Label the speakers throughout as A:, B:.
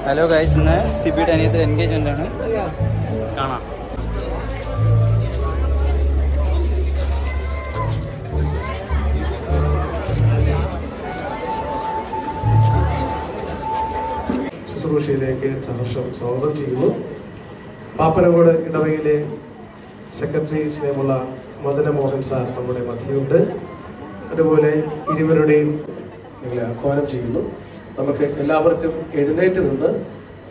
A: Hello guys, ഇന്ന് സിബിയുടെ അനിയത്തിൽ engagement ആണ്. കാണാം.
B: ശുശ്രൂഷയിലേക്ക് സഹർഷം സ്വാഗതം ചെയ്യുന്നു. പാപ്പനംകോട് ഇടവകയിലെ സെക്രട്ടറി സ്നേഹമുള്ള മദനമോഹൻ സാർ നമ്മുടെ മധ്യയുണ്ട്. അതുപോലെ ഇരുവരുടെയും നിങ്ങളെ ആഹ്വാനം ചെയ്യുന്നു. നമുക്ക് എല്ലാവർക്കും എഴുന്നേറ്റ് നിന്ന്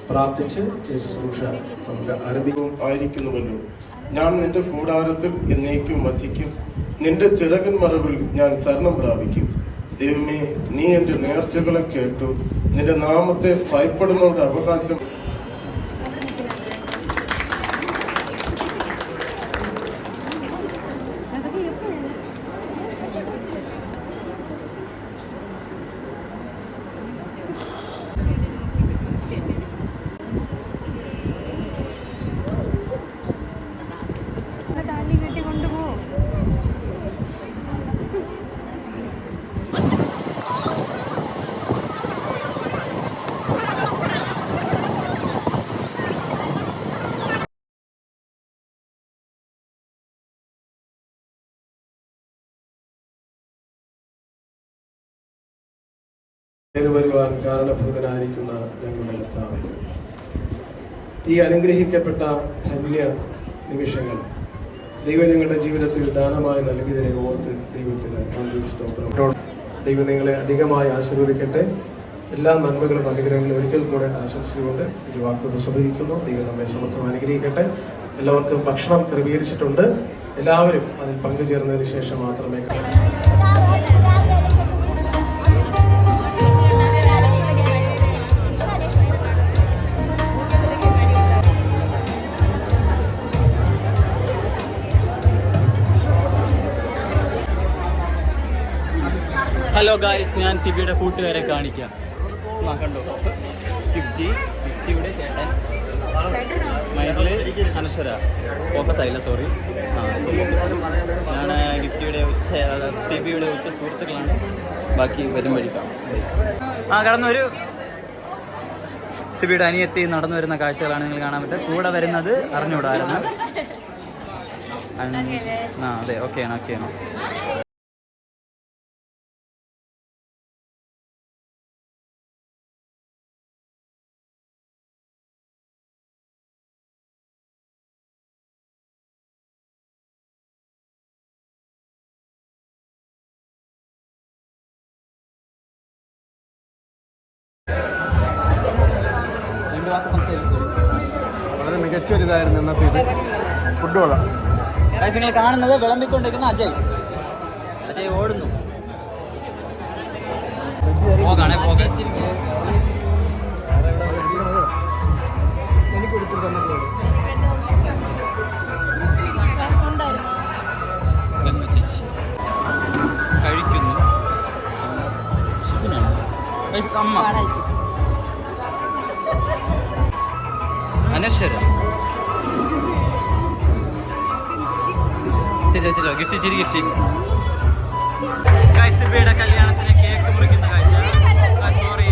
B: പ്രാർത്ഥിച്ച് ഈ ശുശ്രൂഷ നമുക്ക് ആരംഭിക്കും.
C: ആയിരിക്കുന്നുവല്ലോ, ഞാൻ നിന്റെ കൂടാരത്തിൽ എന്നേക്കും വസിക്കും, നിന്റെ ചിറകൻ മറവിൽ ഞാൻ ശരണം പ്രാപിക്കും. ദൈവമേ, നീ എൻ്റെ നേർച്ചകളെ കേട്ടു, നിന്റെ നാമത്തെ ഭയപ്പെടുന്നവരുടെ അവകാശം.
B: വരുവാൻ കാരണഭൂതനായിരിക്കുന്ന ഞങ്ങളുടെ കർത്താവേ, ഈ അനുഗ്രഹിക്കപ്പെട്ട ധന്യ നിമിഷങ്ങൾ ദൈവം ഞങ്ങളുടെ ജീവിതത്തിൽ ദാനമായി നൽകിയതിനെ ഓർത്ത് ദൈവത്തിന് നന്ദി സ്തോത്രം. ദൈവം നിങ്ങളെ അധികമായി ആശീർവദിക്കട്ടെ. എല്ലാ നന്മകളും അനുഗ്രഹങ്ങളും ഒരിക്കൽ കൂടെ ആശംസിച്ചുകൊണ്ട് ഒരു വാക്കുകൊണ്ട് സമീപിക്കുന്നു. ദൈവം നമ്മെ സമർത്ഥം അനുഗ്രഹിക്കട്ടെ. എല്ലാവർക്കും ഭക്ഷണം ക്രമീകരിച്ചിട്ടുണ്ട്. എല്ലാവരും അതിൽ പങ്കുചേർന്നതിന് ശേഷം മാത്രമേ
A: ഹലോ ഗായ്സ്, ഞാൻ സിബിയുടെ കൂട്ടുകാരെ കാണിക്കാം. കണ്ടോ, ഗിഫ്റ്റിയുടെ ചേട്ടൻ മൈൻഡിൽ അനശ്വര ഫോക്കസ് ആയില്ല, സോറി. ഞാൻ ഗിഫ്റ്റിയുടെ സിബിയുടെ ഉച്ച സുഹൃത്തുക്കളാണ്. ബാക്കി വരും വഴി കാണാം. കടന്നൊരു സിബിയുടെ അനിയത്തി നടന്നു വരുന്ന കാഴ്ചകളാണ് നിങ്ങൾ കാണാൻ പറ്റുക. കൂടെ വരുന്നത് അറിഞ്ഞുകൂടായിരുന്നു. അതെ, ഓക്കെയാണ്.
B: വളരെ മികച്ചൊരിതായിരുന്നു ഇന്നത്തെ ഫുഡ് കൊള്ളാം.
A: നിങ്ങൾ കാണുന്നത് വിളമ്പിക്കൊണ്ടിരിക്കുന്ന അജയ് ഓടുന്നു. കഴിക്കുന്നു. അമ്മ അനശ്വര ഗിഫ്റ്റ് സിബിയുടെ കല്യാണത്തിന് കേക്ക് മുറിക്കുന്ന കാഴ്ച. സോറി,